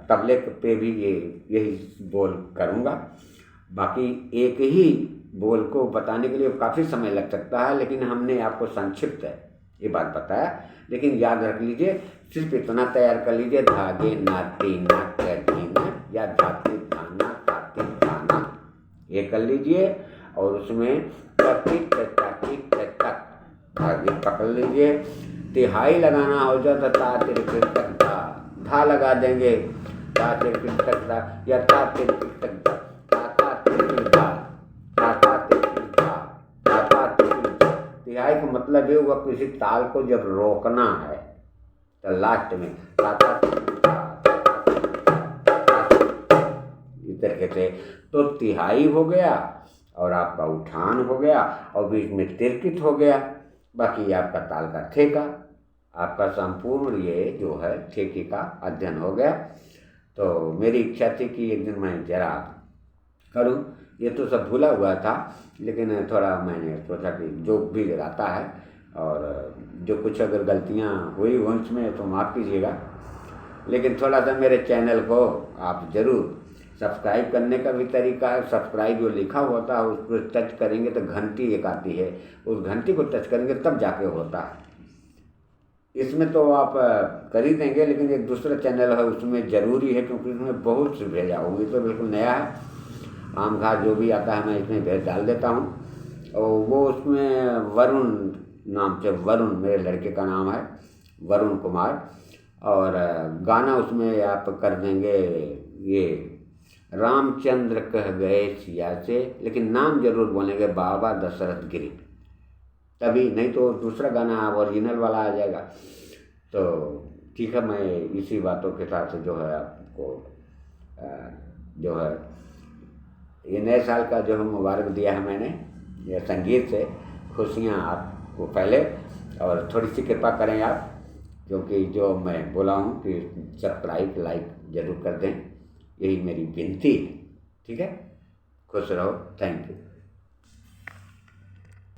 तबले पे भी यही बोल करूंगा। बाकी एक ही बोल को बताने के लिए काफ़ी समय लग सकता है, लेकिन हमने आपको संक्षिप्त ये बात बताया। लेकिन याद रख लीजिए, सिर्फ इतना तैयार कर लीजिए, धागे नाती नाक धीना या धाती धाना ताती धाना ये कर लीजिए और उसमें तक धागे पकड़ लीजिए। तिहाई लगाना हो जाता ता तिरकिट तक धा लगा देंगे, ता तिरकिट तक धा या ता तिरकिट तक धा, ता तिरकिट धा, ता तिरकिट धा, ता तिरकिट धा। तिहाई का मतलब ये हुआ किसी ताल को जब रोकना है तो लास्ट में ता तिरकिट धा इस तरीके से। तो तिहाई हो गया और आपका उठान हो गया और बीच में तिरकिट हो गया। बाकी आपका ताल का ठेका, आपका संपूर्ण ये जो है ठेके का अध्ययन हो गया। तो मेरी इच्छा थी कि एक दिन मैं जरा करूं, ये तो सब भूला हुआ था, लेकिन थोड़ा मैंने सोचा कि जो भी आता है और जो कुछ अगर गलतियाँ हुई हो उसमें तो माफ़ कीजिएगा, लेकिन थोड़ा सा मेरे चैनल को आप ज़रूर सब्सक्राइब करने का भी तरीका है। सब्सक्राइब जो लिखा होता है उस पर टच करेंगे तो घंटी एक आती है, उस घंटी को टच करेंगे तब जाके होता है। इसमें तो आप कर ही देंगे, लेकिन एक दूसरा चैनल है उसमें ज़रूरी है, क्योंकि उसमें बहुत से भेजा हूँ, ये तो बिल्कुल नया है। आम खास जो भी आता है मैं इसमें भेज डाल देता हूँ। और वो उसमें वरुण नाम से, वरुण मेरे लड़के का नाम है, वरुण कुमार। और गाना उसमें आप कर देंगे ये रामचंद्र कह गए सिया से, लेकिन नाम जरूर बोलेंगे बाबा दशरथ गिरी, तभी, नहीं तो दूसरा गाना ओरिजिनल वाला आ जाएगा। तो ठीक है, मैं इसी बातों के साथ जो है आपको जो है ये नए साल का जो है मुबारक दिया है मैंने, ये संगीत से खुशियाँ आपको पहले, और थोड़ी सी कृपा करें आप, क्योंकि जो मैं बोला हूँ कि सब्सक्राइब लाइक ज़रूर कर दें, यही मेरी विनती है। ठीक है, खुश रहो, थैंक यू।